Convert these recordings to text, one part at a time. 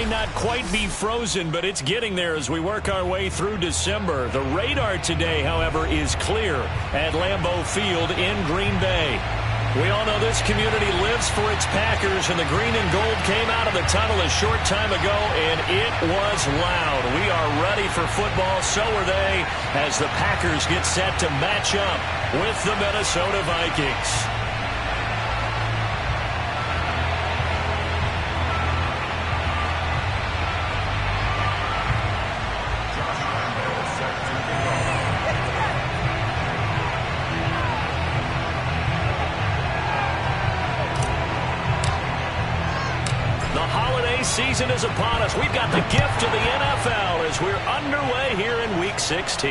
may not quite be frozen, but it's getting there as we work our way through December. The radar today, however, is clear at Lambeau Field in Green Bay. We all know this community lives for its Packers, and the green and gold came out of the tunnel a short time ago, and it was loud. We are ready for football, so are they, as the Packers get set to match up with the Minnesota Vikings. Season is upon us. We've got the gift of the NFL as we're underway here in Week 16.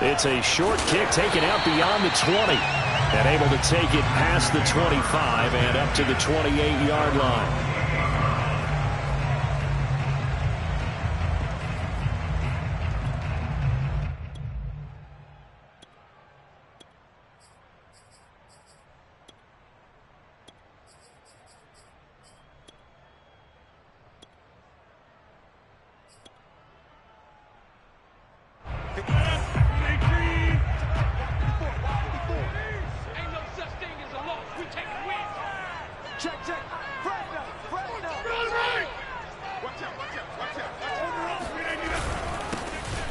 It's a short kick taken out beyond the 20 and able to take it past the 25 and up to the 28-yard line.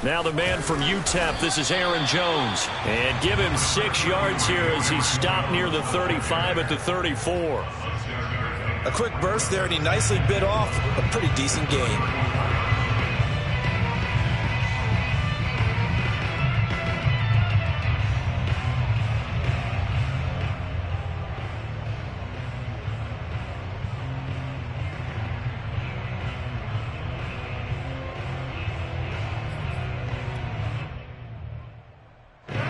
Now the man from UTEP, this is Aaron Jones. And give him 6 yards here as he stopped near the 35 at the 34. A quick burst there, and he nicely bit off a pretty decent gain.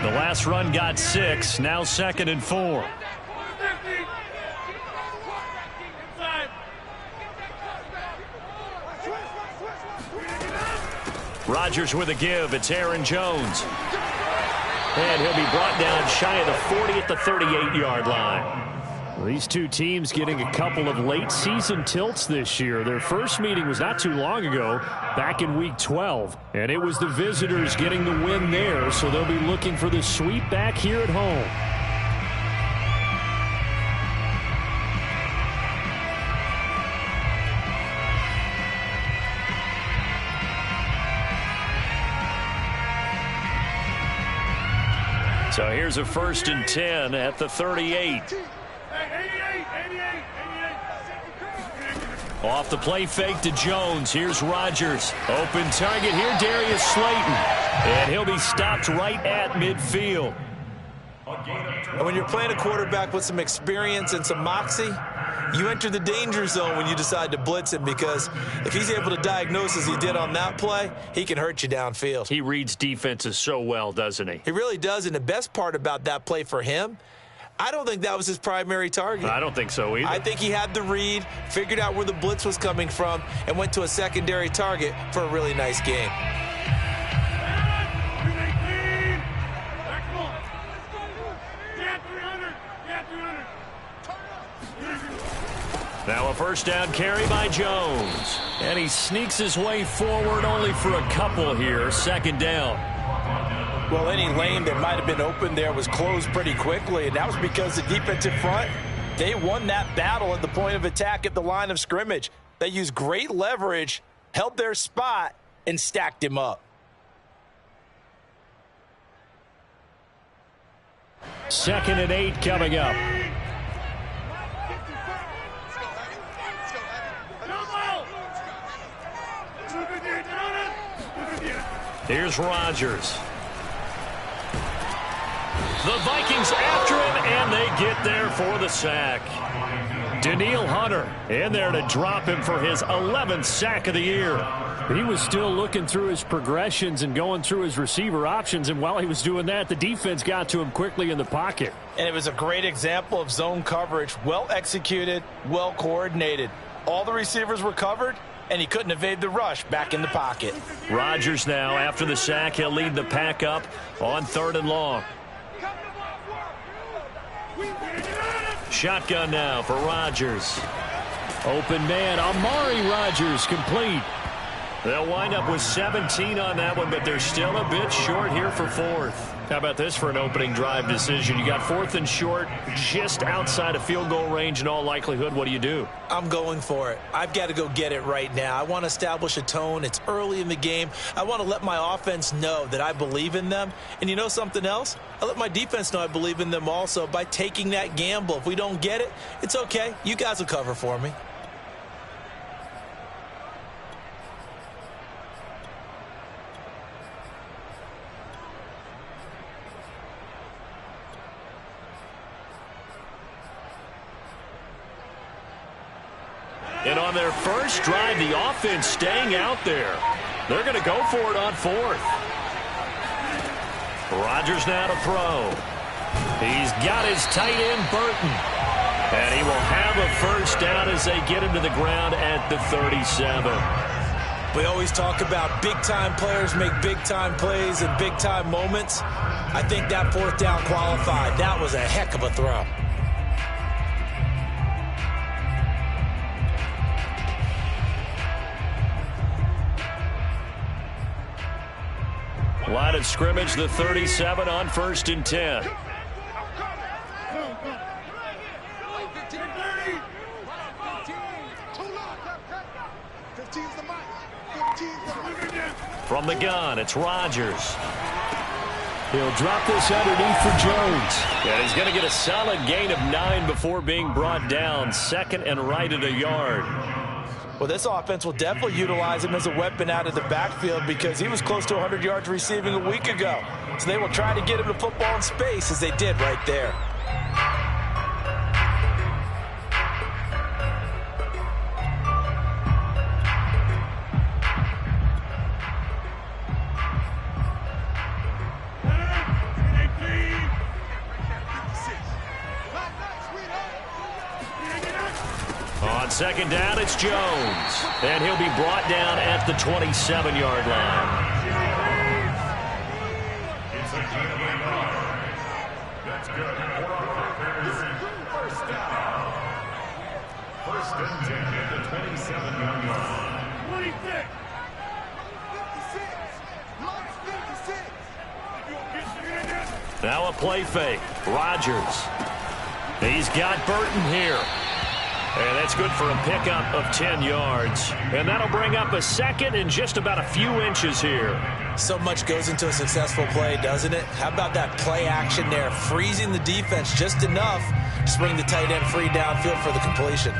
Last run got 6, now 2nd and 4. Rodgers with a give. It's Aaron Jones. And he'll be brought down shy of the 40 at the 38-yard line. These two teams getting a couple of late season tilts this year. Their first meeting was not too long ago, back in Week 12. And it was the visitors getting the win there, so they'll be looking for the sweep back here at home. So here's a 1st and 10 at the 38. Off the play fake to Jones. Here's Rodgers. Open target here, Darius Slayton. And he'll be stopped right at midfield. And when you're playing a quarterback with some experience and some moxie, you enter the danger zone when you decide to blitz him, because if he's able to diagnose as he did on that play, he can hurt you downfield. He reads defenses so well, doesn't he? He really does, and the best part about that play for him, I don't think that was his primary target. I don't think so either. I think he had the read, figured out where the blitz was coming from, and went to a secondary target for a really nice game. Now a 1st down carry by Jones. And he sneaks his way forward only for a couple here. 2nd down. Well, any lane that might have been open there was closed pretty quickly, and that was because the defensive front, they won that battle at the point of attack at the line of scrimmage. They used great leverage, held their spot, and stacked him up. 2nd and 8 coming up. Here's Rodgers. The Vikings after him, and they get there for the sack. Danielle Hunter in there to drop him for his 11th sack of the year. He was still looking through his progressions and going through his receiver options, and while he was doing that, the defense got to him quickly in the pocket. And it was a great example of zone coverage, well executed, well coordinated. All the receivers were covered, and he couldn't evade the rush back in the pocket. Rodgers now, after the sack, he'll lead the pack up on 3rd and long. Shotgun now for Rodgers. Open man, Amari Rodgers complete. They'll wind up with 17 on that one, but they're still a bit short here for fourth. How about this for an opening drive decision? You got fourth and short, just outside of field goal range in all likelihood. What do you do? I'm going for it. I've got to go get it right now. I want to establish a tone. It's early in the game. I want to let my offense know that I believe in them. And you know something else? I let my defense know I believe in them also by taking that gamble. If we don't get it, it's okay. You guys will cover for me. And on their first drive, the offense staying out there. They're going to go for it on fourth. Rodgers now to throw. He's got his tight end, Burton. And he will have a first down as they get him to the ground at the 37. We always talk about big-time players make big-time plays and big-time moments. I think that fourth down qualified. That was a heck of a throw. Line of scrimmage, the 37 on 1st and 10. From the gun, it's Rodgers. He'll drop this underneath for Jones. And he's going to get a solid gain of 9 before being brought down. Second and right at a yard. Well, this offense will definitely utilize him as a weapon out of the backfield because he was close to 100 yards receiving a week ago. So they will try to get him the football in space as they did right there. On second down, it's Jones. And he'll be brought down at the 27-yard line. That's good. First down. First and 10 at the 27-yard line. 26. Now a play fake. Rodgers. He's got Burton here. And that's good for a pickup of 10 yards. And that'll bring up a second and just about a few inches here. So much goes into a successful play, doesn't it? How about that play action there? Freezing the defense just enough to bring the tight end free downfield for the completion.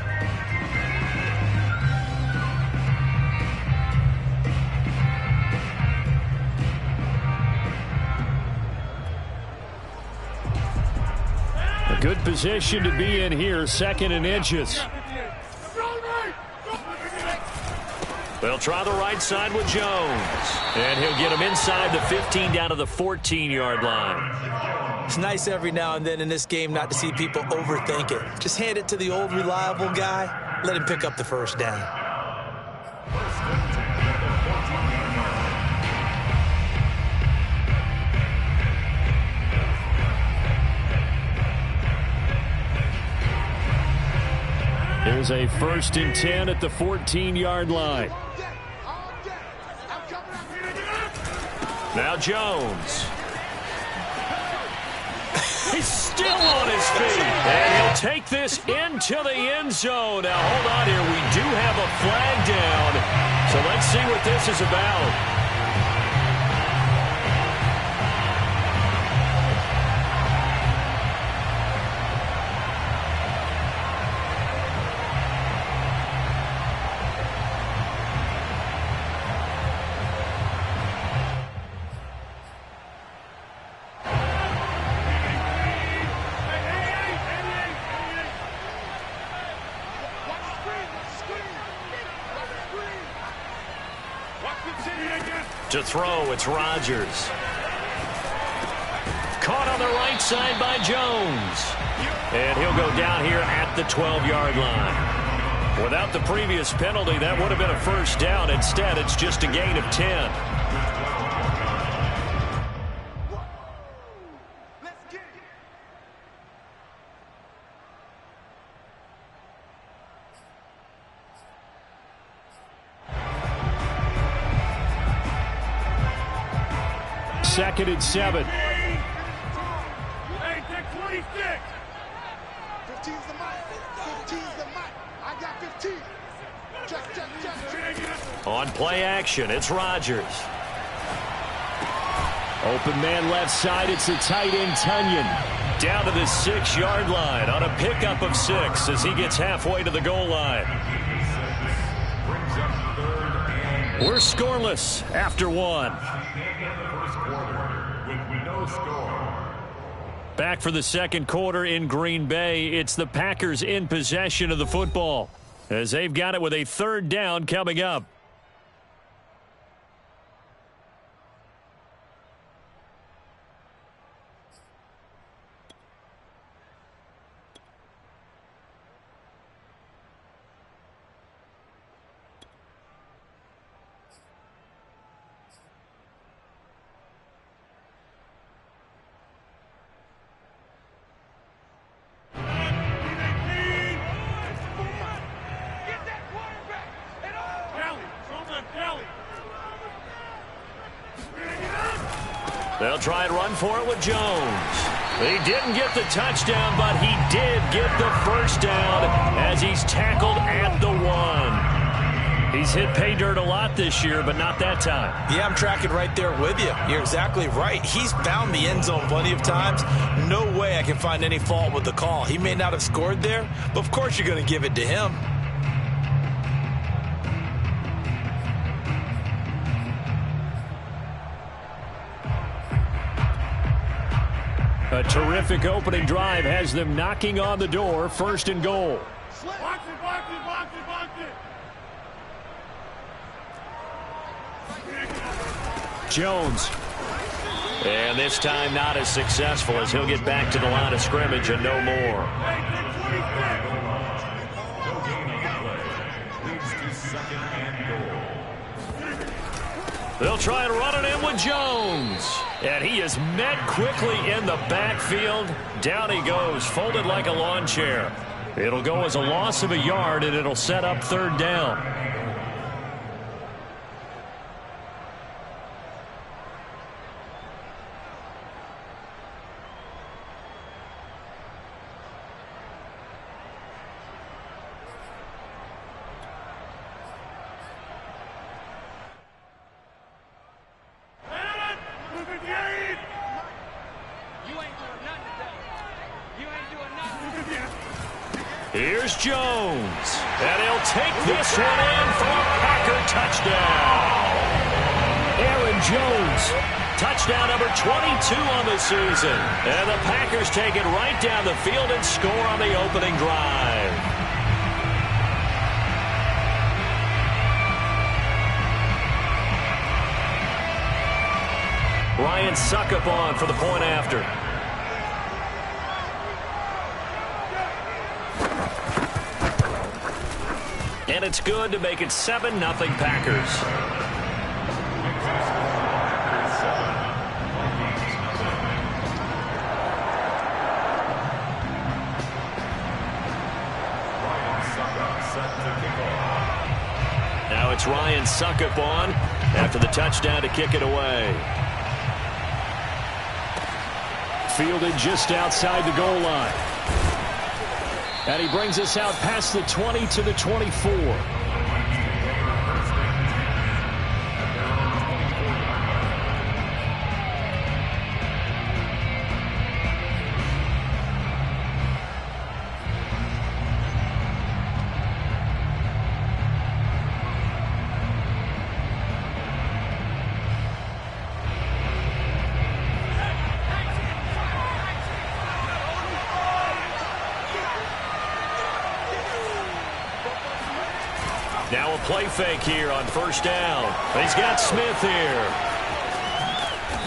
Good position to be in here, second and inches. They'll try the right side with Jones. And he'll get him inside the 15 down to the 14-yard line. It's nice every now and then in this game not to see people overthink it. Just hand it to the old reliable guy. Let him pick up the first down. Here's a 1st and 10 at the 14-yard line. Now Jones. He's still on his feet. And he'll take this into the end zone. Now, hold on here. We do have a flag down. So let's see what this is about. To throw, it's Rodgers. Caught on the right side by Jones. And he'll go down here at the 12-yard line. Without the previous penalty, that would have been a first down. Instead, it's just a gain of 10. 2nd and 7. Hey, take 26. 15's the mic. 15's the mic. I got 15. Check. On play action, it's Rodgers. Open man left side, it's the tight end Tunyon. Down to the 6-yard line on a pickup of 6 as he gets halfway to the goal line. We're scoreless after 1. Back for the second quarter in Green Bay. It's the Packers in possession of the football as they've got it with a 3rd down coming up. They'll try and run for it with Jones. He didn't get the touchdown, but he did get the first down as he's tackled at the 1. He's hit pay dirt a lot this year, but not that time. Yeah, I'm tracking right there with you. You're exactly right. He's found the end zone plenty of times. No way I can find any fault with the call. He may not have scored there, but of course you're going to give it to him. A terrific opening drive has them knocking on the door. 1st and goal. Box it. Jones. And this time not as successful as he'll get back to the line of scrimmage and no more. They'll try and run it in with Jones. And he is met quickly in the backfield. Down he goes, folded like a lawn chair. It'll go as a loss of a yard, and it'll set up 3rd down. Here's Jones, and he'll take this one in for a Packer touchdown. Aaron Jones, touchdown number 22 on the season. And the Packers take it right down the field and score on the opening drive. Ryan Suckup on for the point after. And it's good to make it 7-0 Packers. Now it's Ryan Suckup on after the touchdown to kick it away. Fielded just outside the goal line. And he brings us out past the 20 to the 24. Now a play fake here on 1st down. He's got Smith here.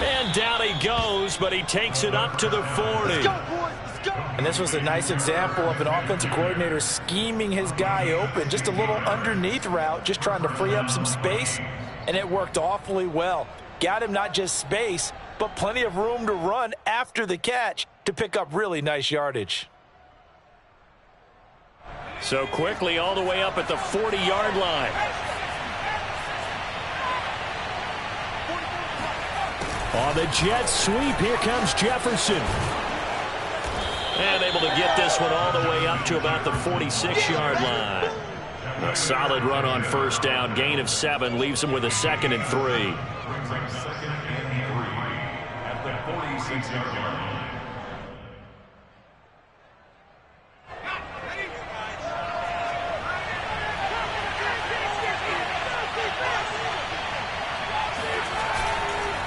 And down he goes, but he takes it up to the 40. Let's go, boys. Let's go. And this was a nice example of an offensive coordinator scheming his guy open. Just a little underneath route, just trying to free up some space, and it worked awfully well. Got him not just space, but plenty of room to run after the catch to pick up really nice yardage. So quickly all the way up at the 40-yard line. On the jet sweep, here comes Jefferson. And able to get this one all the way up to about the 46-yard line. A solid run on first down. Gain of 7 leaves him with a 2nd and 3. Brings up 2nd and 3 at the 46-yard line.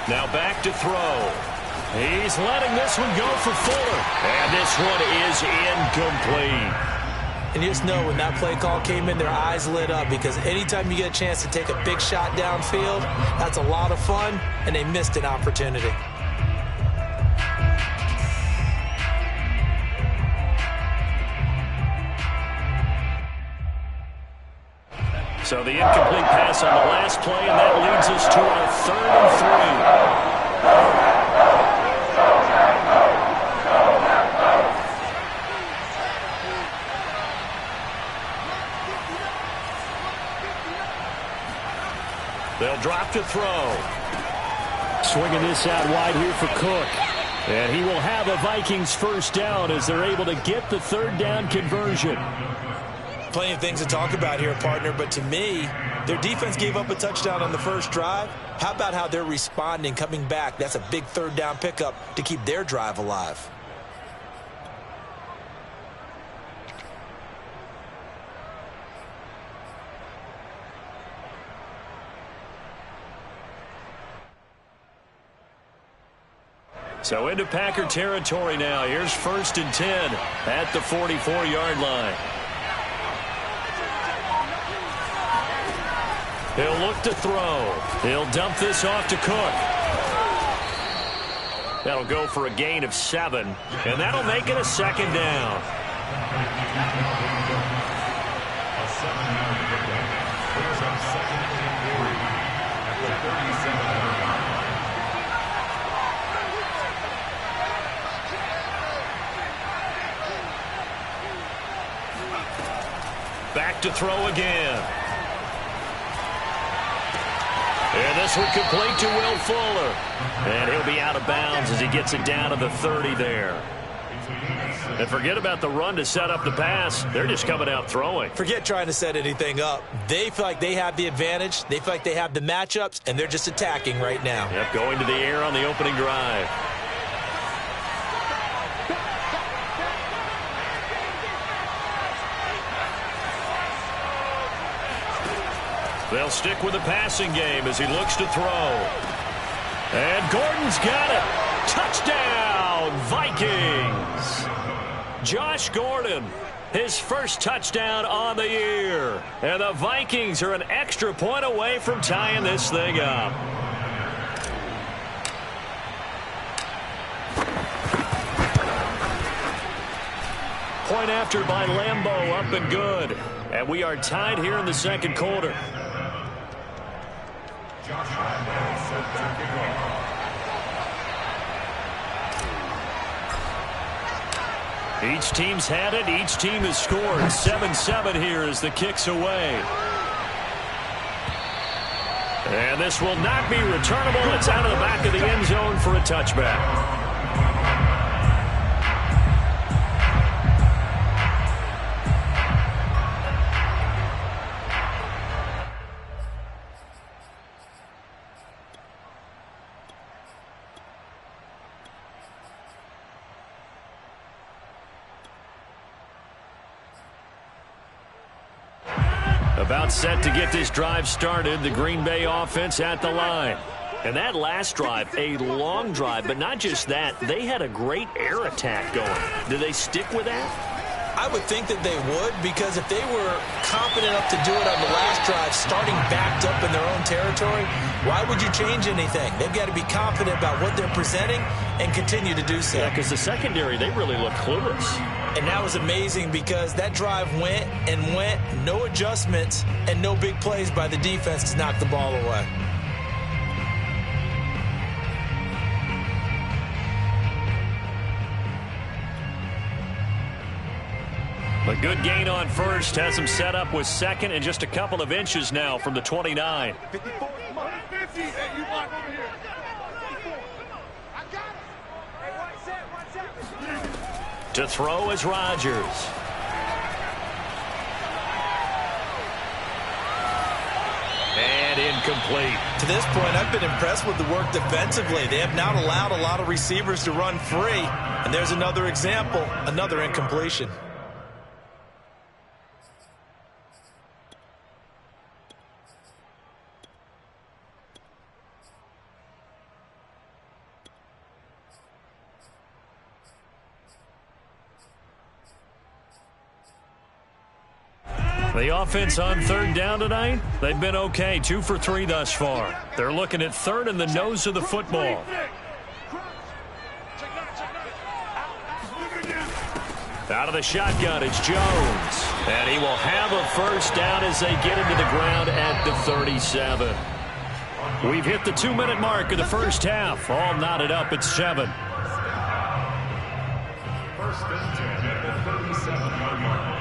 Now back to throw. He's letting this one go for Fuller. And this one is incomplete. And you just know when that play call came in, their eyes lit up, because anytime you get a chance to take a big shot downfield, that's a lot of fun, and they missed an opportunity. So the incomplete pass on the last play, and that leads us to our 3rd and 3. They'll drop to throw. Swinging this out wide here for Cook. And he will have a Vikings first down as they're able to get the 3rd down conversion. Plenty of things to talk about here, partner, but to me, their defense gave up a touchdown on the first drive. How about how they're responding, coming back? That's a big 3rd down pickup to keep their drive alive. So into Packer territory now. Here's 1st and 10 at the 44-yard line. He'll look to throw. He'll dump this off to Cook. That'll go for a gain of 7, and that'll make it a 2nd down. A 7-yard pickup. Brings up 2nd and 3 at the 37-yard line. Back to throw again. And this one complete to Will Fuller. And he'll be out of bounds as he gets it down to the 30 there. And forget about the run to set up the pass. They're just coming out throwing. Forget trying to set anything up. They feel like they have the advantage. They feel like they have the matchups, and they're just attacking right now. Yep, going to the air on the opening drive. They'll stick with the passing game as he looks to throw. And Gordon's got it. Touchdown, Vikings. Josh Gordon, his first touchdown on the year. And the Vikings are an extra point away from tying this thing up. Point after by Lambeau, up and good. And we are tied here in the 2nd quarter. Josh Lambeau set to kick off. Each team's had it. Each team has scored. 7-7 here as the kick's away. And this will not be returnable. It's out of the back of the end zone for a touchback. About set to get this drive started. The Green Bay offense at the line. And that last drive, a long drive, but not just that. They had a great air attack going. Do they stick with that? I would think that they would, because if they were confident enough to do it on the last drive, starting backed up in their own territory, why would you change anything? They've got to be confident about what they're presenting and continue to do so. Yeah, because the secondary, they really look clueless. And that was amazing because that drive went and went, no adjustments, and no big plays by the defense to knock the ball away. A good gain on first has him set up with 2nd and just a couple of inches now from the 29. 54, 50, hey, you block over here. 54. To throw is Rodgers. And incomplete. To this point, I've been impressed with the work defensively. They have not allowed a lot of receivers to run free. And there's another example, another incompletion. The offense on third down tonight, they've been okay, 2 for 3 thus far. They're looking at third in the nose of the football. Out of the shotgun, it's Jones. And he will have a first down as they get into the ground at the 37. We've hit the 2-minute mark of the first half. All knotted up at 7. First and 10 at the 37-yard line.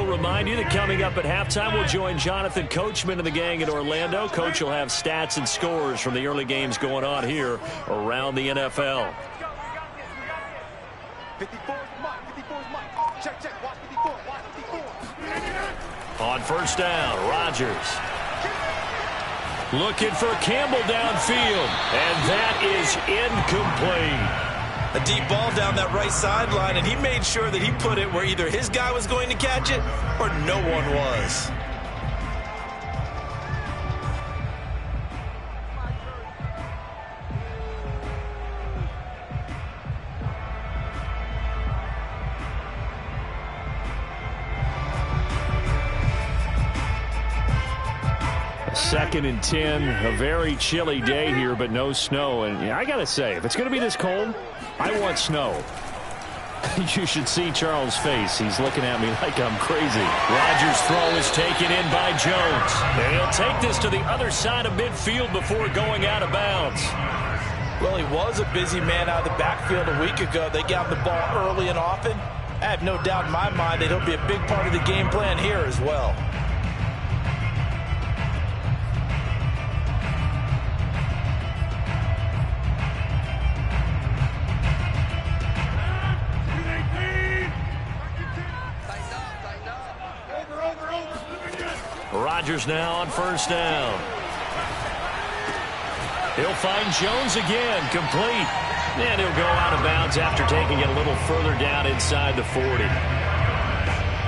Remind you that coming up at halftime, we'll join Jonathan Coachman and the gang in Orlando. Coach will have stats and scores from the early games going on here around the NFL. 54 Mike. Check. Watch 54. Watch 54. On first down, Rodgers. Looking for Campbell downfield. And that is incomplete. A deep ball down that right sideline, and he made sure that he put it where either his guy was going to catch it or no one was. Second and 10, a very chilly day here, but no snow. And I got to say, if it's going to be this cold, I want snow. You should see Charles' face. He's looking at me like I'm crazy. Rodgers' throw is taken in by Jones. And he'll take this to the other side of midfield before going out of bounds. Well, he was a busy man out of the backfield a week ago. They got the ball early and often. I have no doubt in my mind that he'll be a big part of the game plan here as well. Rodgers now on first down. He'll find Jones again, complete. And he'll go out of bounds after taking it a little further down inside the 40.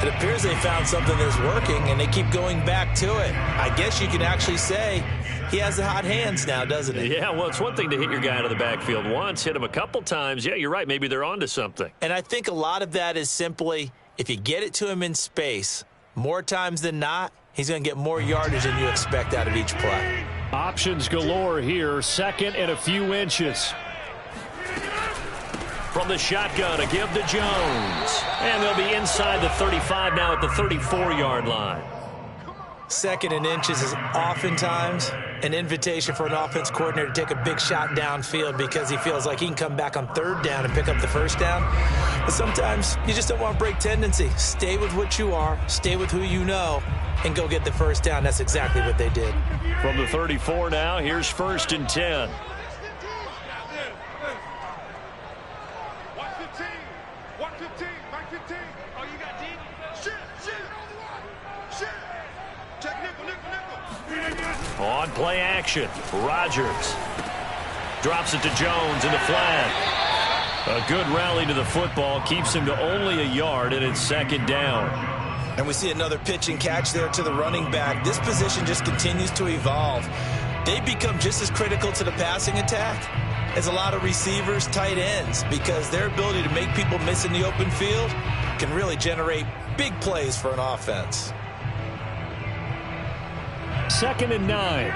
It appears they found something that's working, and they keep going back to it. I guess you can actually say he has the hot hands now, doesn't he? Yeah, well, it's one thing to hit your guy out of the backfield once, hit him a couple times. Yeah, you're right. Maybe they're onto something. And I think a lot of that is simply if you get it to him in space, more times than not, he's going to get more yardage than you expect out of each play. Options galore here. Second and a few inches. From the shotgun, a give to Jones. And they'll be inside the 35 now at the 34-yard line. Second and inches is oftentimes an invitation for an offense coordinator to take a big shot downfield because he feels like he can come back on third down and pick up the first down. But sometimes you just don't want to break tendency. Stay with what you are, stay with who you know, and go get the first down. That's exactly what they did. From the 34 now, here's first and 10. On play action, Rodgers drops it to Jones in the flat. A good rally to the football keeps him to only a yard, and it's second down. And we see another pitch and catch there to the running back. This position just continues to evolve. They become just as critical to the passing attack as a lot of receivers, tight ends, because their ability to make people miss in the open field can really generate big plays for an offense. Second and 9.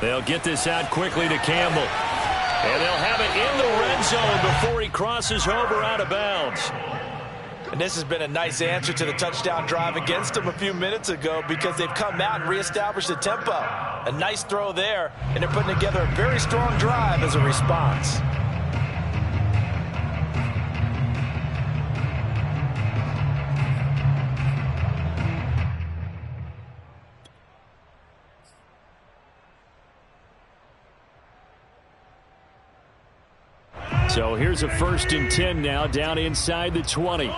They'll get this out quickly to Campbell. And they'll have it in the red zone before he crosses over out of bounds. And this has been a nice answer to the touchdown drive against them a few minutes ago because they've come out and reestablished the tempo. A nice throw there, and they're putting together a very strong drive as a response. So here's a 1st and 10 now, down inside the 20.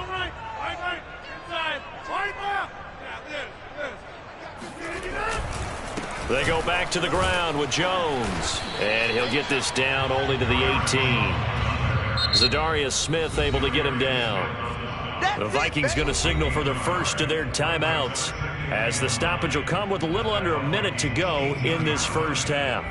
They go back to the ground with Jones. And he'll get this down only to the 18. Zadarius Smith able to get him down. The Vikings going to signal for the first of their timeouts, as the stoppage will come with a little under a minute to go in this first half.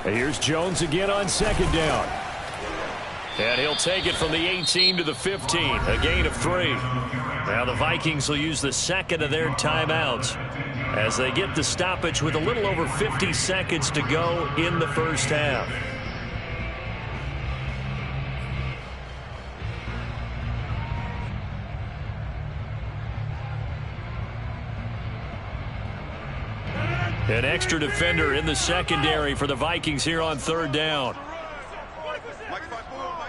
Here's Jones again on 2nd down. And he'll take it from the 18 to the 15, a gain of 3. Now the Vikings will use the 2nd of their timeouts as they get the stoppage with a little over 50 seconds to go in the first half. An extra defender in the secondary for the Vikings here on 3rd down. Mike's 5-4.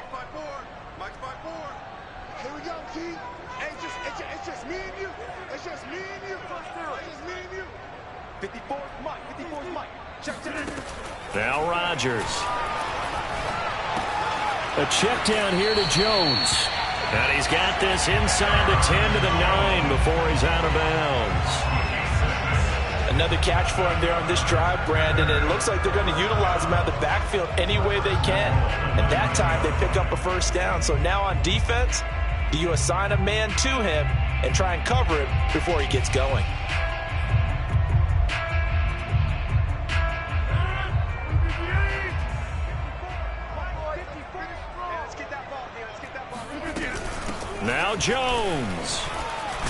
Mike's 5-4. Here we go, Keith. Hey, it's just me and you. It's just me and you. It's just me and you. 54's Mike. 54's Mike. Check. Now Rodgers. A check down here to Jones. And he's got this inside the 10 to the 9 before he's out of bounds. Another catch for him there on this drive, Brandon, and it looks like they're going to utilize him out of the backfield any way they can. And that time they pick up a 1st down. So now on defense, do you assign a man to him and try and cover it before he gets going? Now Jones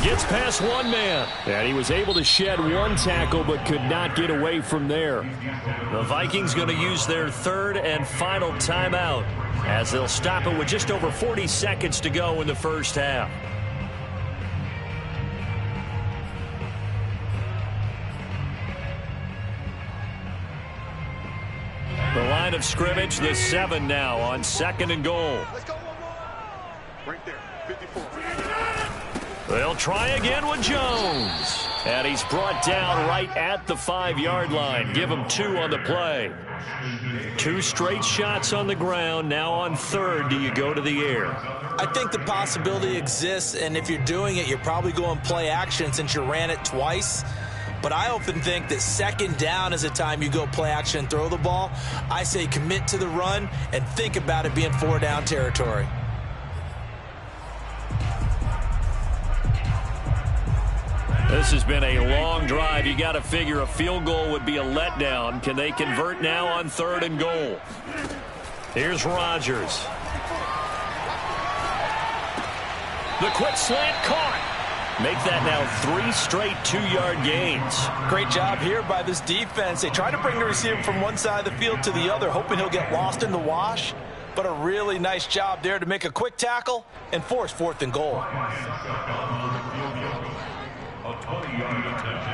gets past one man, and he was able to shed one tackle but could not get away from there. The Vikings going to use their 3rd and final timeout as they'll stop it with just over 40 seconds to go in the first half. The line of scrimmage, the 7 now on 2nd and goal. Let's go one more. Right there, 54. They'll try again with Jones. And he's brought down right at the 5-yard line. Give him 2 on the play. 2 straight shots on the ground. Now on 3rd, do you go to the air? I think the possibility exists, and if you're doing it, you're probably going play action since you ran it twice. But I often think that 2nd down is a time you go play action and throw the ball. I say commit to the run and think about it being 4-down territory. This has been a long drive. You got to figure a field goal would be a letdown. Can they convert now on 3rd and goal? Here's Rodgers. The quick slant caught. Make that now 3 straight 2-yard gains. Great job here by this defense. They try to bring the receiver from one side of the field to the other, hoping he'll get lost in the wash. But a really nice job there to make a quick tackle and force 4th and goal. A 20-yard attempt.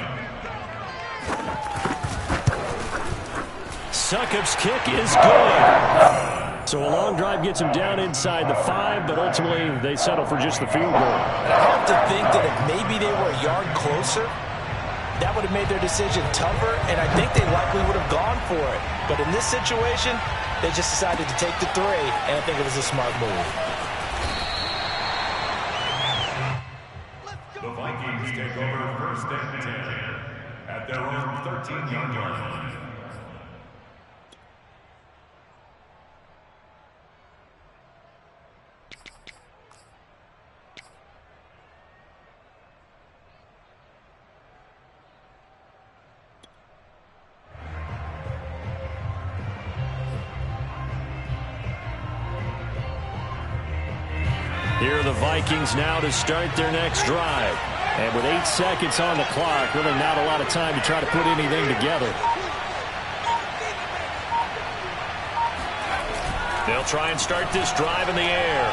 Succop's kick is good. So a long drive gets him down inside the 5, but ultimately they settle for just the field goal. And I have to think that if maybe they were a yard closer, that would have made their decision tougher, and I think they likely would have gone for it. But in this situation, they just decided to take the 3, and I think it was a smart move. The Vikings take over 1st and 10 at their own 13-yard line. the Vikings now to start their next drive. And with 8 seconds on the clock, really not a lot of time to try to put anything together. They'll try and start this drive in the air.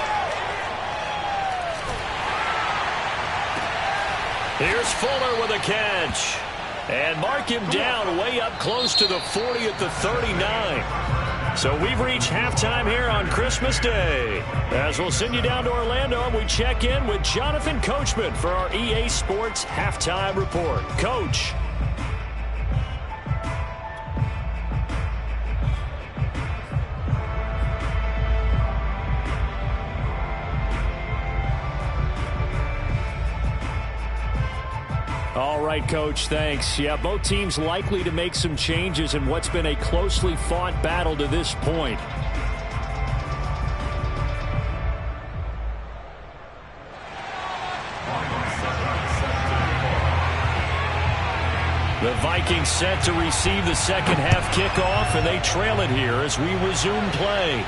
Here's Fuller with a catch. And mark him down way up close to the 40 at the 39. So we've reached halftime here on Christmas Day. As we'll send you down to Orlando, and we check in with Jonathan Coachman for our EA Sports Halftime Report. Coach. All right, Coach, thanks. Yeah, both teams likely to make some changes in what's been a closely fought battle to this point. The Vikings set to receive the second half kickoff, and they trail it here as we resume play.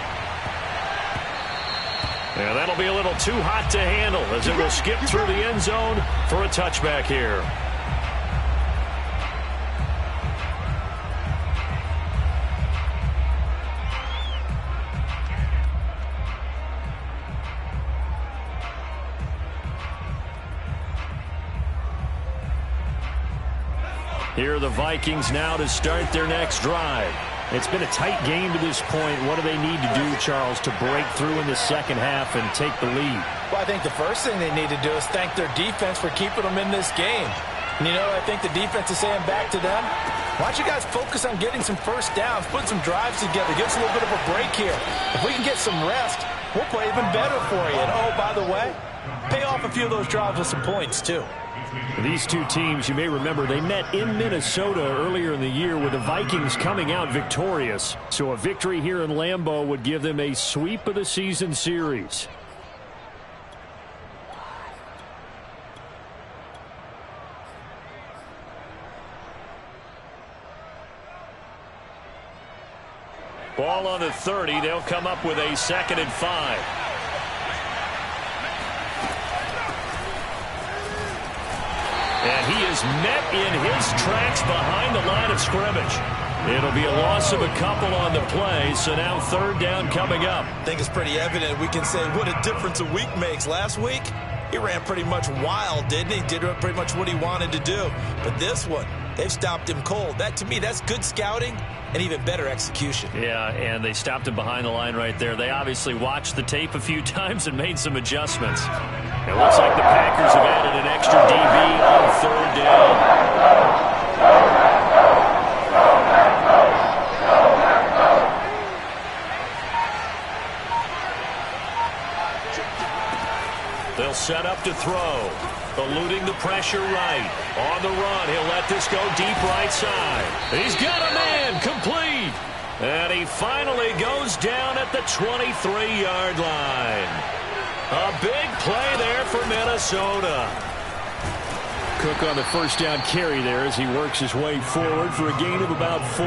Yeah, that'll be a little too hot to handle as it will skip through the end zone for a touchback here. Here are the Vikings now to start their next drive. It's been a tight game to this point. What do they need to do, Charles, to break through in the second half and take the lead? Well, I think the first thing they need to do is thank their defense for keeping them in this game. And, you know, I think the defense is saying back to them, why don't you guys focus on getting some first downs, putting some drives together, give us a little bit of a break here. If we can get some rest, we'll play even better for you. And, oh, by the way, pay off a few of those drives with some points, too. These two teams, you may remember, they met in Minnesota earlier in the year with the Vikings coming out victorious. So a victory here in Lambeau would give them a sweep of the season series. Ball on the 30. They'll come up with a 2nd and 5. And he is met in his tracks behind the line of scrimmage. It'll be a loss of a couple on the play, so now 3rd down coming up. I think it's pretty evident. We can say what a difference a week makes. Last week, he ran pretty much wild, didn't he? Did pretty much what he wanted to do. But this one, they've stopped him cold. That, to me, that's good scouting and even better execution. Yeah, and they stopped him behind the line right there. They obviously watched the tape a few times and made some adjustments. It looks like the Packers have added an extra DB on 3rd down. They'll set up to throw. Eluding the pressure right. On the run, he'll let this go deep right side. He's got a man, complete. And he finally goes down at the 23-yard line. A big play there for Minnesota. Cook on the 1st down carry there as he works his way forward for a gain of about 4.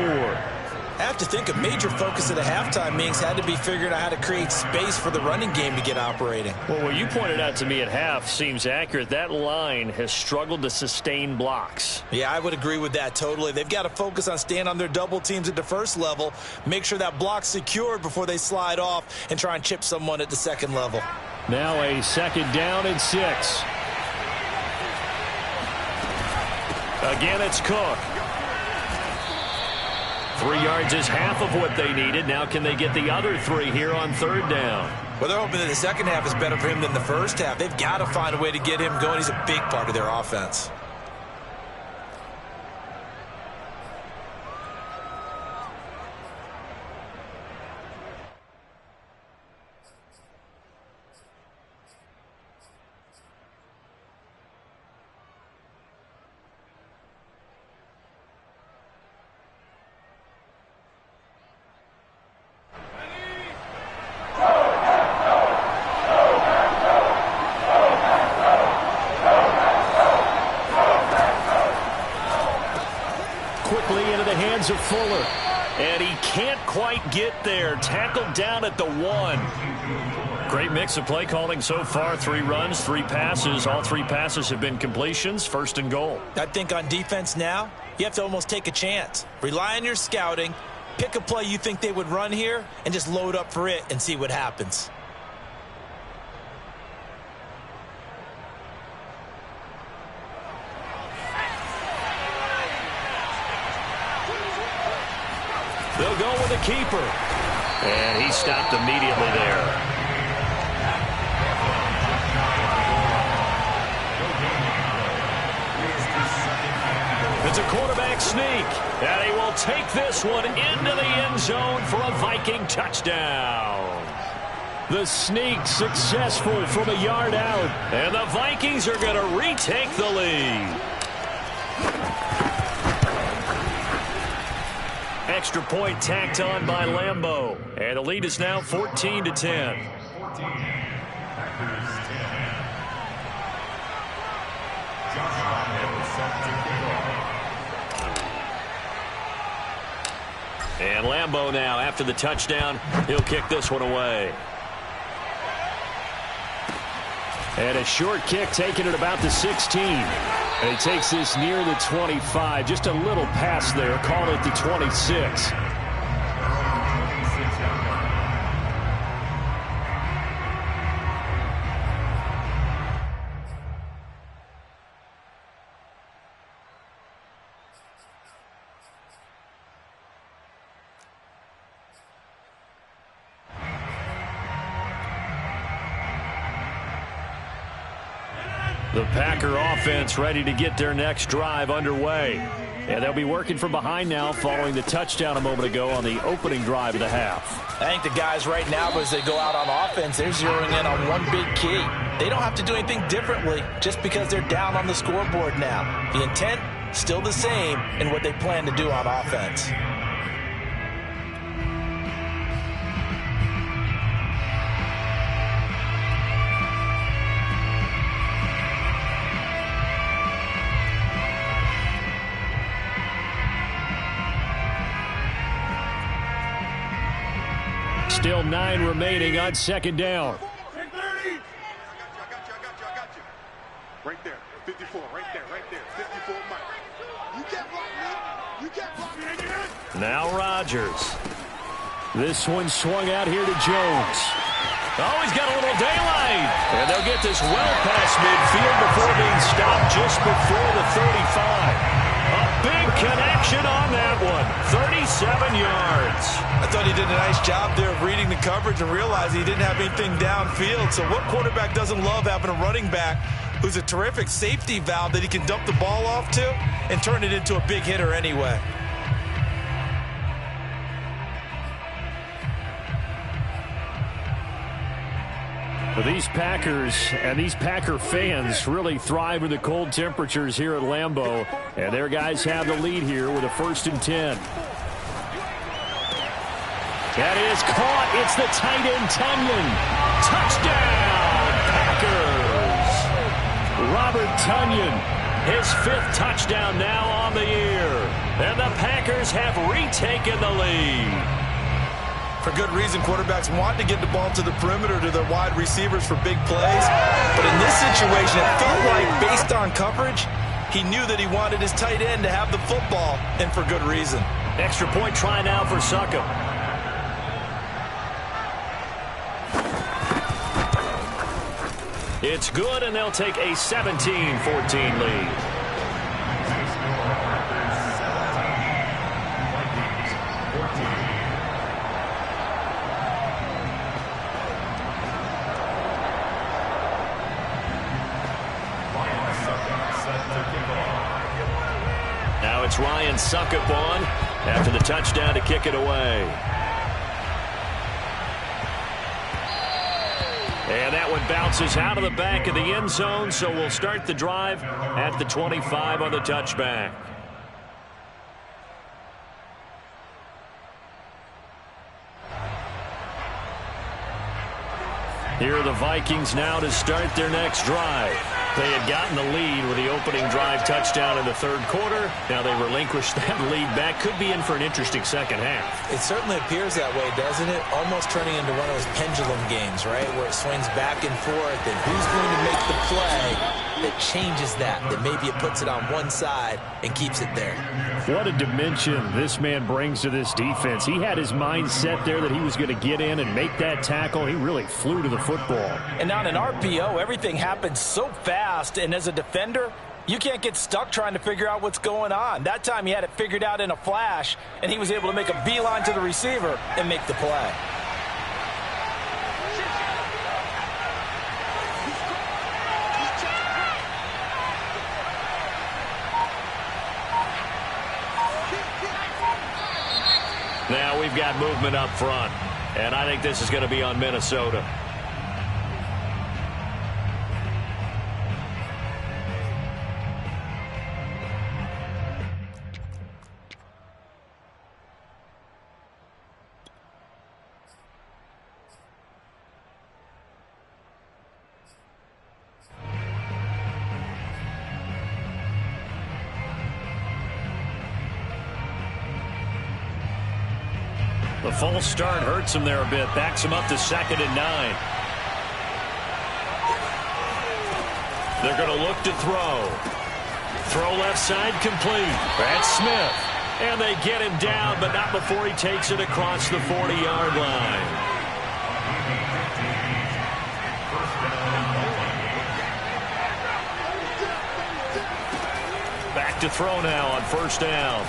I have to think a major focus of the halftime meetings had to be figuring out how to create space for the running game to get operating. Well, what you pointed out to me at half seems accurate. That line has struggled to sustain blocks. Yeah, I would agree with that totally. They've got to focus on staying on their double teams at the first level, make sure that block's secured before they slide off and try and chip someone at the second level. Now a 2nd down and 6. Again, it's Cook. 3 yards is half of what they needed. Now can they get the other 3 here on 3rd down? Well, they're hoping that the second half is better for him than the first half. They've got to find a way to get him going. He's a big part of their offense. Of Fuller, and he can't quite get there. Tackled down at the 1. Great mix of play calling so far. 3 runs, 3 passes. All 3 passes have been completions. 1st and goal. I think on defense now, you have to almost take a chance. Rely on your scouting. Pick a play you think they would run here and just load up for it and see what happens. They'll go with the keeper. And he stopped immediately there. It's a quarterback sneak. And he will take this one into the end zone for a Viking touchdown. The sneak successful from a yard out. And the Vikings are going to retake the lead. Extra point tacked on by Lambeau. And the lead is now 14-10. And Lambeau now, after the touchdown, he'll kick this one away. And a short kick taken at about the 16. And he takes this near the 25. Just a little pass there. Call it the 26. The Packer offense ready to get their next drive underway. And they'll be working from behind now following the touchdown a moment ago on the opening drive of the half. I think the guys right now, as they go out on offense, they're zeroing in on one big key. They don't have to do anything differently just because they're down on the scoreboard now. The intent, still the same in what they plan to do on offense. Still 9 remaining on 2nd down. I got you. Right there, 54, right there, 54 Mike. You can't block me. Now Rodgers. This one swung out here to Jones. Oh, he's got a little daylight. And they'll get this well past midfield before being stopped just before the 35. A big connection on that one. 37 yards. I thought he did a nice job there of reading the coverage and realizing he didn't have anything downfield. So what quarterback doesn't love having a running back who's a terrific safety valve that he can dump the ball off to and turn it into a big hitter anyway? Well, these Packers and these Packer fans really thrive in the cold temperatures here at Lambeau. And their guys have the lead here with a 1st and 10. That is caught. It's the tight end, Tunyon. Touchdown, Packers. Robert Tunyon, his 5th touchdown now on the year. And the Packers have retaken the lead. For good reason, quarterbacks want to get the ball to the perimeter to their wide receivers for big plays. But in this situation, it felt like, based on coverage, he knew that he wanted his tight end to have the football, and for good reason. Extra point try now for Succop. It's good, and they'll take a 17-14 lead. Now it's Ryan Succop on after the touchdown to kick it away. And that one bounces out of the back of the end zone, so we'll start the drive at the 25 on the touchback. Here are the Vikings now to start their next drive. They had gotten the lead with the opening drive touchdown in the third quarter. Now they relinquished that lead back. Could be in for an interesting second half. It certainly appears that way, doesn't it? Almost turning into one of those pendulum games, right, where it swings back and forth, and who's going to make the play that changes that maybe it puts it on one side and keeps it there. What a dimension this man brings to this defense. He had his mind set there that he was going to get in and make that tackle. He really flew to the football. And on an RPO, everything happens so fast, and as a defender, you can't get stuck trying to figure out what's going on. That time he had it figured out in a flash, and he was able to make a beeline to the receiver and make the play. Now we've got movement up front, and I think this is going to be on Minnesota. The false start hurts him there a bit. Backs him up to 2nd and 9. They're going to look to throw. Throw left side complete. That's Smith. And they get him down, but not before he takes it across the 40-yard line. Back to throw now on 1st down.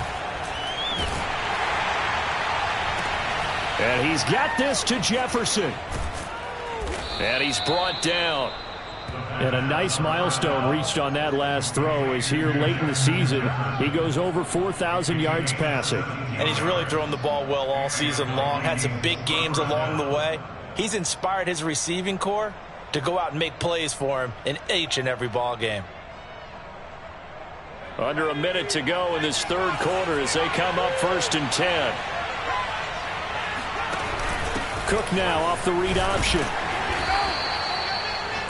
And he's got this to Jefferson. And he's brought down. And a nice milestone reached on that last throw is here late in the season. He goes over 4,000 yards passing. And he's really thrown the ball well all season long. Had some big games along the way. He's inspired his receiving corps to go out and make plays for him in each and every ball game. Under a minute to go in this third quarter as they come up 1st and 10. Cook now off the read option.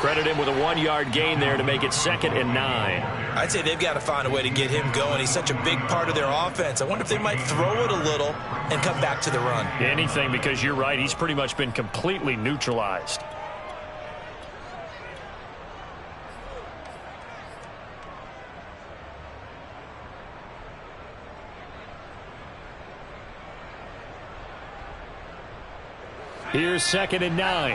Credit him with a 1-yard gain there to make it 2nd and 9. I'd say they've got to find a way to get him going. He's such a big part of their offense. I wonder if they might throw it a little and come back to the run. Anything, because you're right. He's pretty much been completely neutralized. Here's 2nd and 9.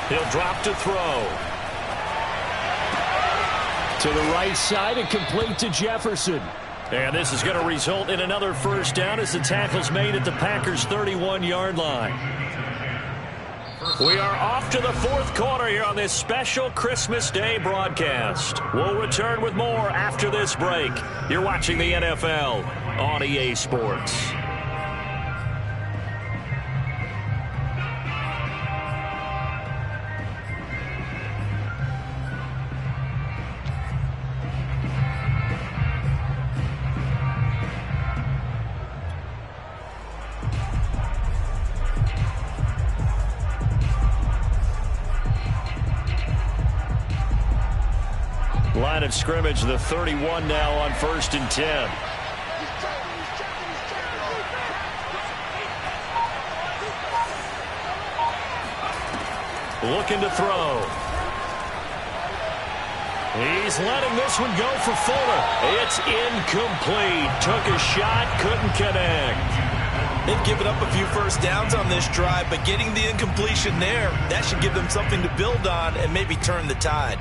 He'll drop to throw. To the right side and complete to Jefferson. And this is going to result in another 1st down as the tackle's made at the Packers' 31-yard line. We are off to the 4th quarter here on this special Christmas Day broadcast. We'll return with more after this break. You're watching the NFL on EA Sports. Line of scrimmage, the 31 now on 1st and 10. Looking to throw. He's letting this one go for Fuller. It's incomplete. Took a shot, couldn't connect. They've given up a few 1st downs on this drive, but getting the incompletion there, that should give them something to build on and maybe turn the tide.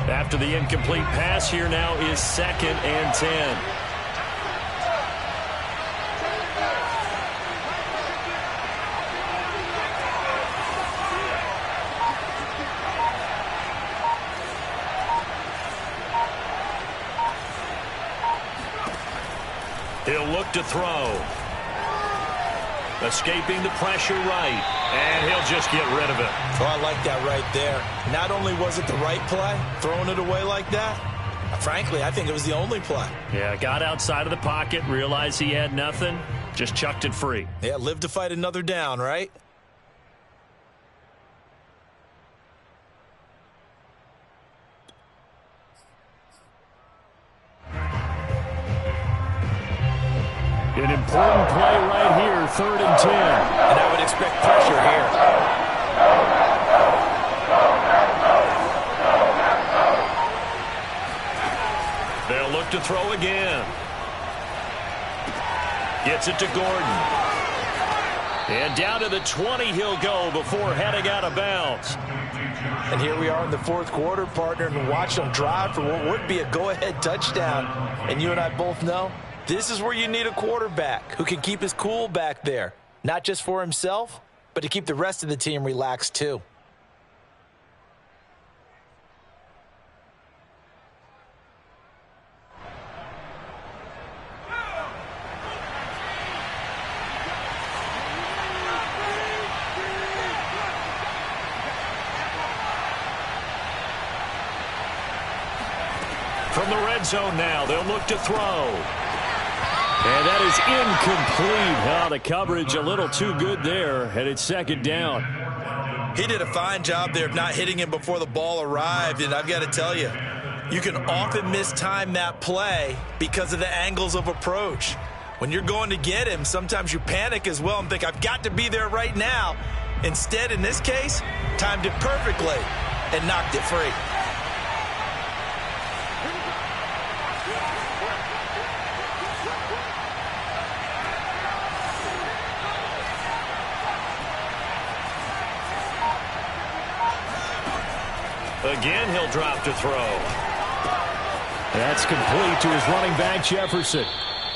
After the incomplete pass, here now is 2nd and 10. He'll look to throw. Escaping the pressure right. And he'll just get rid of it. Oh, I like that right there. Not only was it the right play, throwing it away like that, frankly, I think it was the only play. Yeah, got outside of the pocket, realized he had nothing, just chucked it free. Yeah, live to fight another down, right? An important play right here, 3rd and 10. And I would expect pressure here. They'll look to throw again. Gets it to Gordon. And down to the 20 he'll go before heading out of bounds. And here we are in the 4th quarter, partner, and watch them drive for what would be a go-ahead touchdown. And you and I both know this is where you need a quarterback who can keep his cool back there, not just for himself, but to keep the rest of the team relaxed too. From the red zone now, they'll look to throw. And that is incomplete. Oh, the coverage a little too good there, and it's 2nd down. He did a fine job there of not hitting him before the ball arrived, and I've got to tell you, you can often mistime that play because of the angles of approach. When you're going to get him, sometimes you panic as well and think, I've got to be there right now. Instead, in this case, timed it perfectly and knocked it free. Again, he'll drop to throw. That's complete to his running back, Jefferson.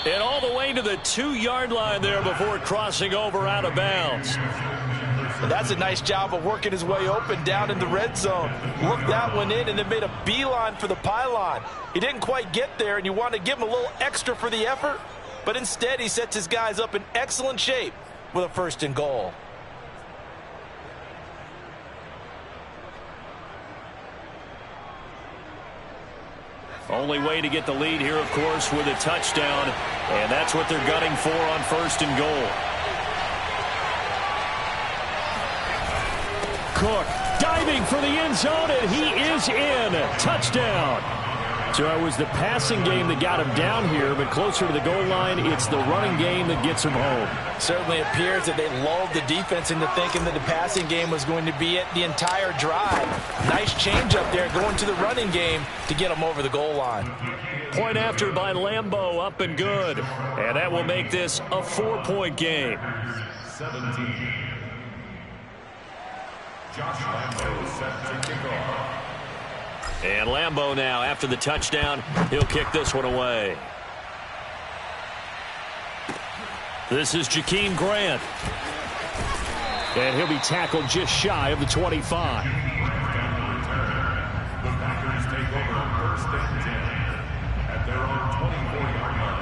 And all the way to the 2-yard line there before crossing over out of bounds. And that's a nice job of working his way open down in the red zone. Looked that one in and then made a beeline for the pylon. He didn't quite get there, and you want to give him a little extra for the effort. But instead, he sets his guys up in excellent shape with a 1st and goal. Only way to get the lead here, of course, with a touchdown. And that's what they're gunning for on 1st and goal. Cook diving for the end zone, and he is in. Touchdown. So it was the passing game that got him down here, but closer to the goal line, it's the running game that gets him home. Certainly appears that they lulled the defense into thinking that the passing game was going to be it the entire drive. Nice change up there going to the running game to get them over the goal line. Point after by Lambeau, up and good. And that will make this a 4-point game. 17. Josh Lambeau set to kick off. And Lambeau now, after the touchdown, he'll kick this one away. This is Jakeem Grant. And he'll be tackled just shy of the 25. The Packers take over 1st and 10 at their own 24-yard line.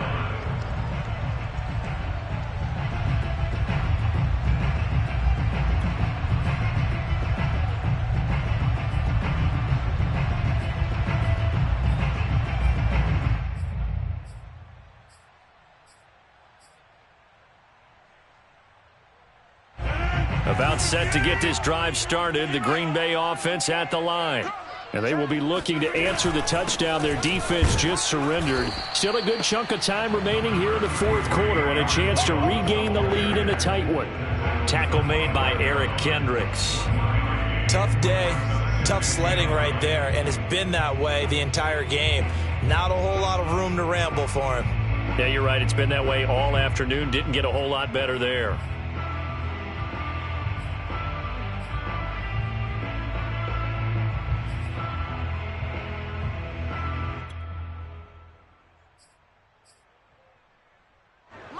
About set to get this drive started, the Green Bay offense at the line. And they will be looking to answer the touchdown their defense just surrendered. Still a good chunk of time remaining here in the 4th quarter and a chance to regain the lead in a tight one. Tackle made by Eric Kendricks. Tough day, tough sledding right there, and it's been that way the entire game. Not a whole lot of room to ramble for him. Yeah, you're right. It's been that way all afternoon. Didn't get a whole lot better there.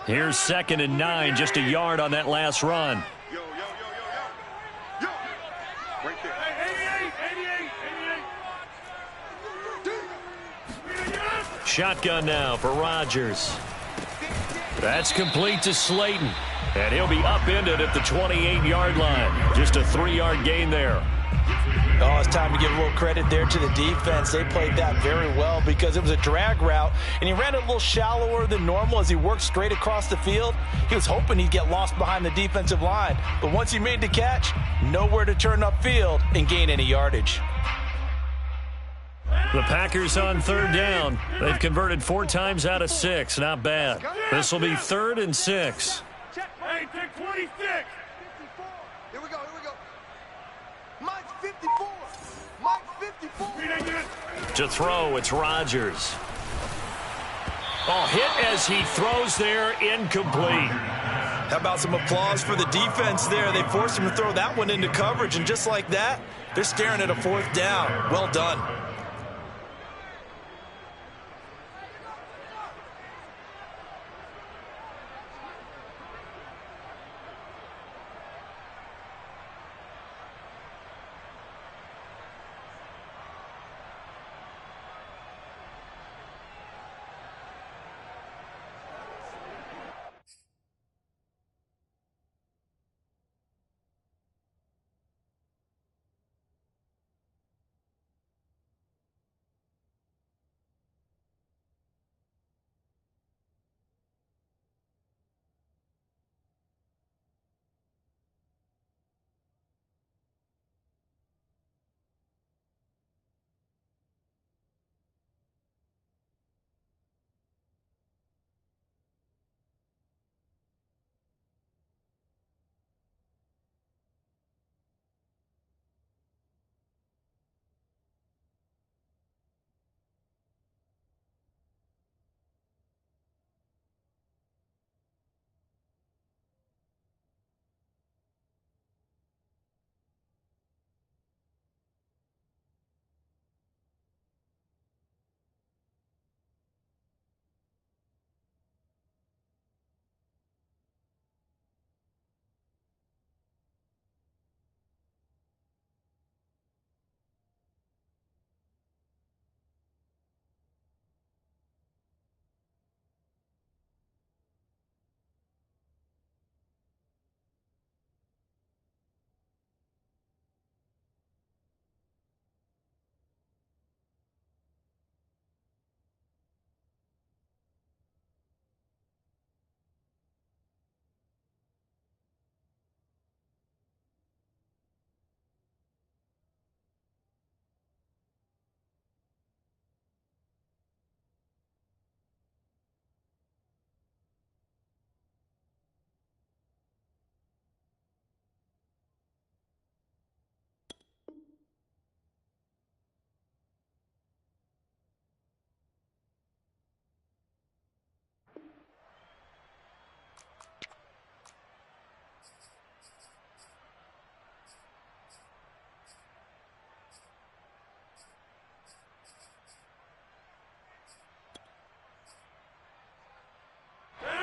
Here's 2nd and 9, just a yard on that last run. Yo. Right there. 88. Shotgun now for Rodgers. That's complete to Slayton. And he'll be upended at the 28-yard line. Just a 3-yard gain there. Oh, it's time to give a little credit there to the defense. They played that very well because it was a drag route, and he ran it a little shallower than normal as he worked straight across the field. He was hoping he'd get lost behind the defensive line, but once he made the catch, nowhere to turn upfield and gain any yardage. The Packers on 3rd down. They've converted 4 times out of 6. Not bad. This will be 3rd and 6. Hey, take 26. 54. Here we go. Mike's 54. Mike's 54. To throw, it's Rodgers. Oh, hit as he throws there, incomplete. How about some applause for the defense there? They forced him to throw that one into coverage, and just like that, they're staring at a 4th down. Well done.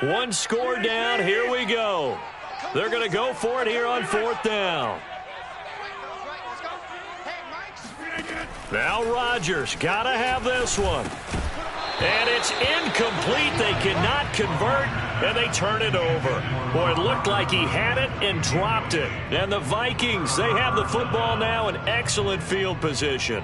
One score down. Here we go. They're going to go for it here on 4th down. Now Rodgers got to have this one. And it's incomplete. They cannot convert, and they turn it over. Boy, it looked like he had it and dropped it. And the Vikings, they have the football now in excellent field position.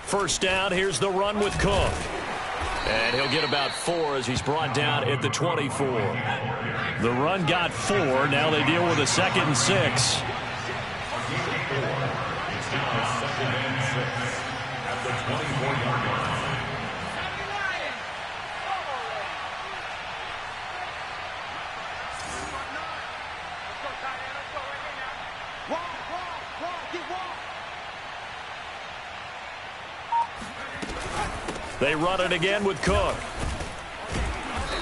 First down, here's the run with Cook. And he'll get about 4 as he's brought down at the 24. The run got 4. Now they deal with a 2nd and 6. It's now 2nd and 6 at the 24-yard line. They run it again with Cook.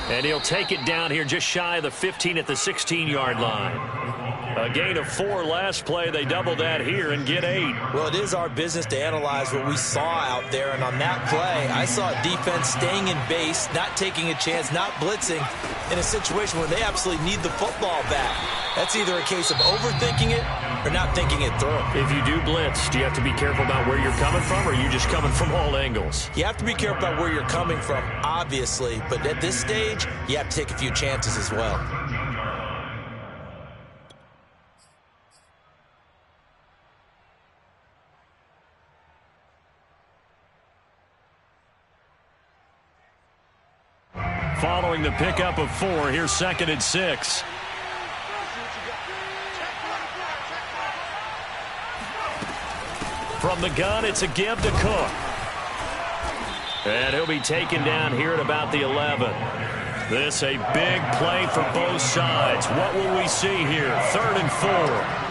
And he'll take it down here just shy of the 15 at the 16-yard line. A gain of 4 last play. They double that here and get 8. Well, it is our business to analyze what we saw out there. And on that play, I saw a defense staying in base, not taking a chance, not blitzing in a situation where they absolutely need the football back. That's either a case of overthinking it or not thinking it through. If you do blitz, do you have to be careful about where you're coming from, or are you just coming from all angles? You have to be careful about where you're coming from, obviously. But at this stage, you have to take a few chances as well. Following the pickup of 4, here's 2nd and 6. From the gun, it's a give to Cook. And he'll be taken down here at about the 11. This a big play for both sides. What will we see here? 3rd and 4.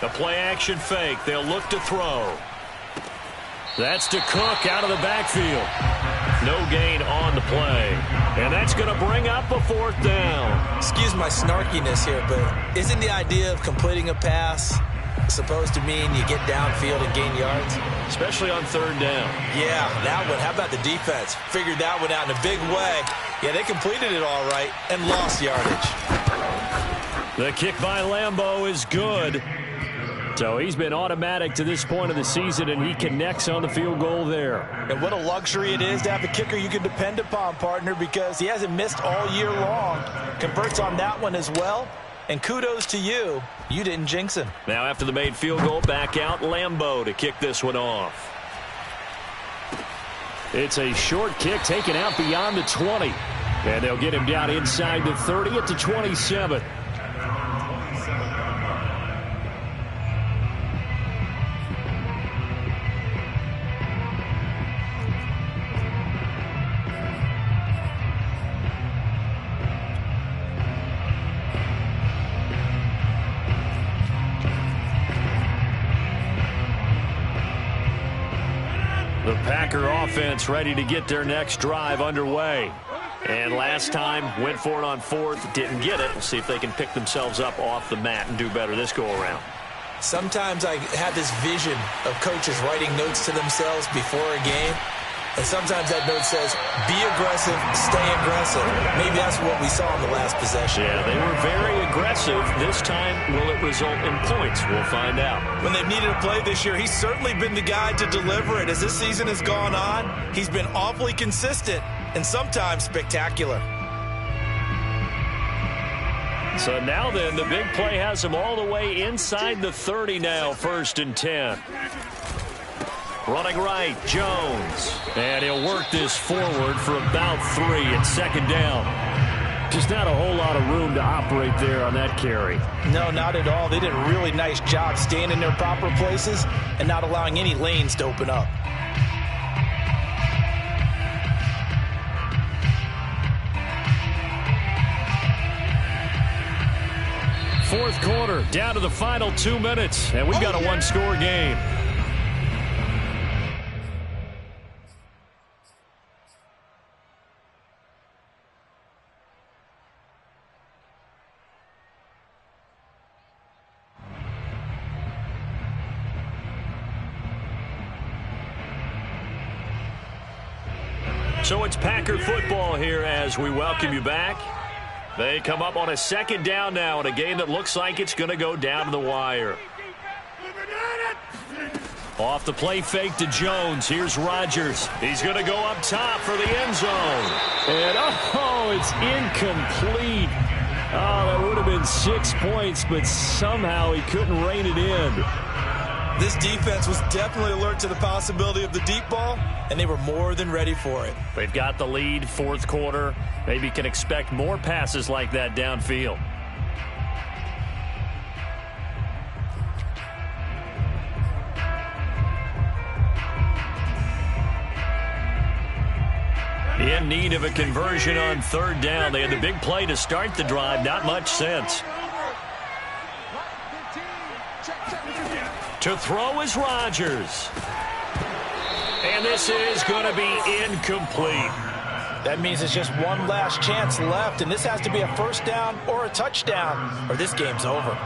The play-action fake. They'll look to throw. That's to Cook out of the backfield. No gain on the play. And that's going to bring up a 4th down. Excuse my snarkiness here, but isn't the idea of completing a pass supposed to mean you get downfield and gain yards? Especially on 3rd down. Yeah, that one. How about the defense? Figured that one out in a big way. Yeah, they completed it all right and lost yardage. The kick by Lambeau is good. So he's been automatic to this point of the season, and he connects on the field goal there. And what a luxury it is to have a kicker you can depend upon, partner, because he hasn't missed all year long. Converts on that one as well. And kudos to you. You didn't jinx him. Now after the made field goal, back out Lambeau to kick this one off. It's a short kick taken out beyond the 20. And they'll get him down inside the 30 at the 27. The Packer offense ready to get their next drive underway. And last time, went for it on 4th, didn't get it. We'll see if they can pick themselves up off the mat and do better this go-around. Sometimes I have this vision of coaches writing notes to themselves before a game. And sometimes that note says, be aggressive, stay aggressive. Maybe that's what we saw in the last possession. Yeah, they were very aggressive. This time, will it result in points? We'll find out. When they've needed a play this year, he's certainly been the guy to deliver it. As this season has gone on, he's been awfully consistent and sometimes spectacular. So now then, the big play has him all the way inside the 30 now, 1st and 10. Running right, Jones. And he'll work this forward for about 3 at 2nd down. Just not a whole lot of room to operate there on that carry. No, not at all. They did a really nice job staying in their proper places and not allowing any lanes to open up. Fourth quarter, down to the final 2 minutes, and we've got a one-score game. So it's Packer football here as we welcome you back. They come up on a 2nd down now in a game that looks like it's going to go down to the wire. Off the play fake to Jones. Here's Rodgers. He's going to go up top for the end zone. And, it's incomplete. Oh, that would have been 6 points, but somehow he couldn't rein it in. This defense was definitely alert to the possibility of the deep ball, and they were more than ready for it. They've got the lead, fourth quarter. Maybe can expect more passes like that downfield. In need of a conversion on third down. They had the big play to start the drive. Not much sense. To throw is Rodgers. And this is going to be incomplete. That means it's just one last chance left, and this has to be a first down or a touchdown, or this game's over.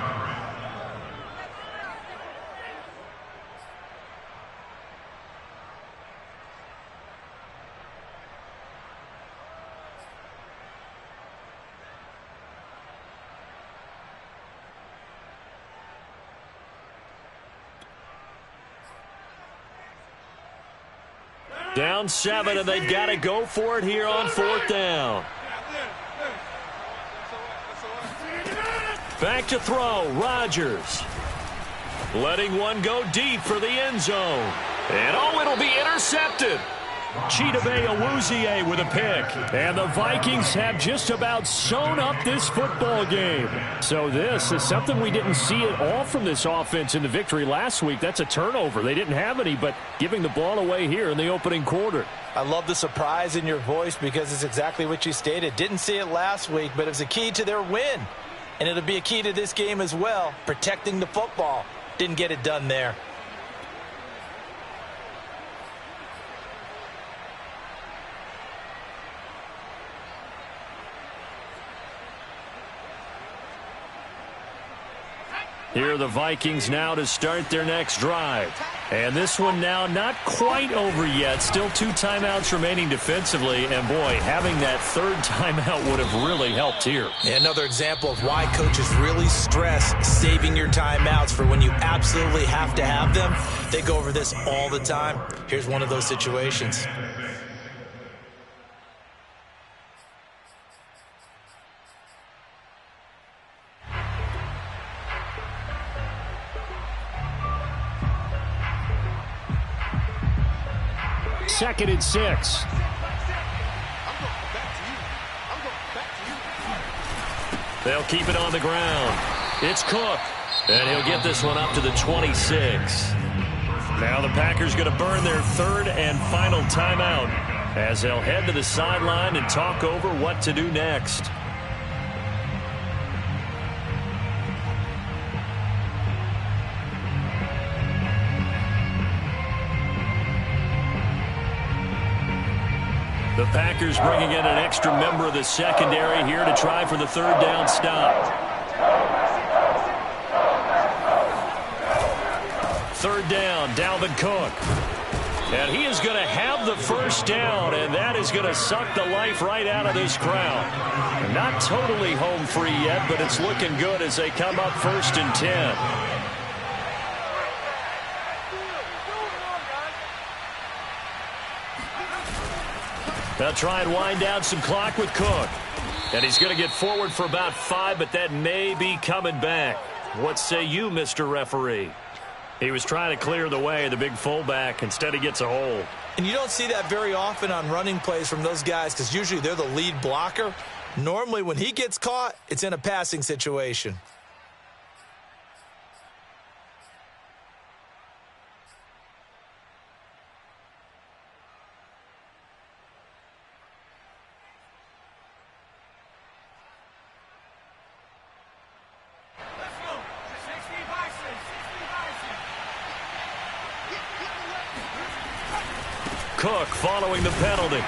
Down 7, and they've got to go for it here on fourth down. Back to throw, Rodgers. Letting one go deep for the end zone. And oh, it'll be intercepted. Chidobe Awuzie with a pick. And the Vikings have just about sewn up this football game. So this is something we didn't see at all from this offense in the victory last week. That's a turnover. They didn't have any, but giving the ball away here in the opening quarter. I love the surprise in your voice because it's exactly what you stated. Didn't see it last week, but it was a key to their win. And it'll be a key to this game as well, protecting the football. Didn't get it done there. Here are the Vikings now to start their next drive. And this one now not quite over yet. Still 2 timeouts remaining defensively. And, boy, having that third timeout would have really helped here. Yeah, another example of why coaches really stress saving your timeouts for when you absolutely have to have them. They go over this all the time. Here's one of those situations. Second and 6. They'll keep it on the ground. It's Cook. And he'll get this one up to the 26. Now the Packers going to burn their third and final timeout as they'll head to the sideline and talk over what to do next. The Packers bringing in an extra member of the secondary here to try for the third down stop. Third down, Dalvin Cook. And he is going to have the first down, and that is going to suck the life right out of this crowd. Not totally home free yet, but it's looking good as they come up 1st and 10. They'll try and wind down some clock with Cook. And he's going to get forward for about 5, but that may be coming back. What say you, Mr. Referee? He was trying to clear the way, the big fullback. Instead, he gets a hold. And you don't see that very often on running plays from those guys because usually they're the lead blocker. Normally, when he gets caught, it's in a passing situation. Cook following the penalty.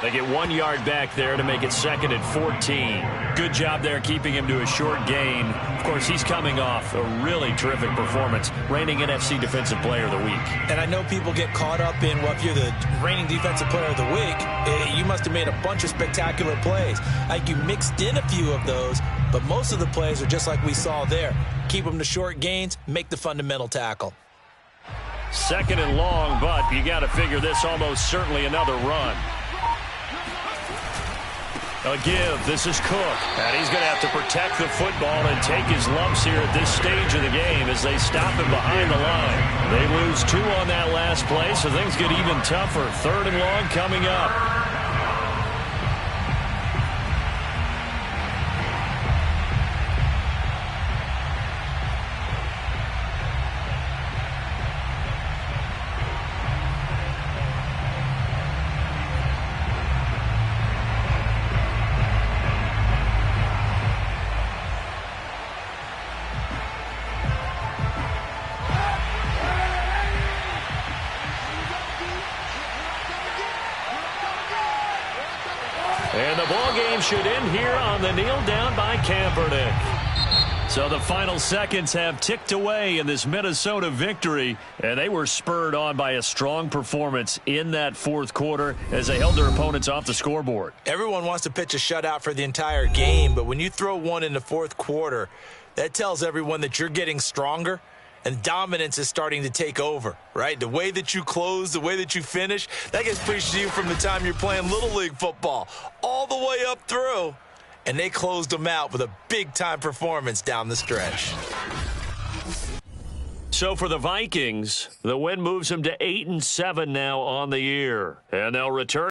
They get 1 yard back there to make it 2nd and 14. Good job there keeping him to a short gain. Of course, he's coming off a really terrific performance, reigning NFC Defensive Player of the Week. And I know people get caught up in, well, if you're the reigning Defensive Player of the Week, you must have made a bunch of spectacular plays. Like you mixed in a few of those, but most of the plays are just like we saw there. Keep them to short gains, make the fundamental tackle. 2nd and long, but you got to figure this almost certainly another run. A give. This is Cook. And he's going to have to protect the football and take his lumps here at this stage of the game as they stop him behind the line. They lose 2 on that last play, so things get even tougher. 3rd and long coming up. push it in here on the kneel down by Kaepernick. So the final seconds have ticked away in this Minnesota victory, and they were spurred on by a strong performance in that fourth quarter as they held their opponents off the scoreboard. Everyone wants to pitch a shutout for the entire game, but when you throw one in the fourth quarter, that tells everyone that you're getting stronger and dominance is starting to take over, right? The way that you close, the way that you finish, that gets preached to you from the time you're playing Little League football all the way up through. And they closed them out with a big-time performance down the stretch. So for the Vikings, the win moves them to 8-7 now on the year. And they'll return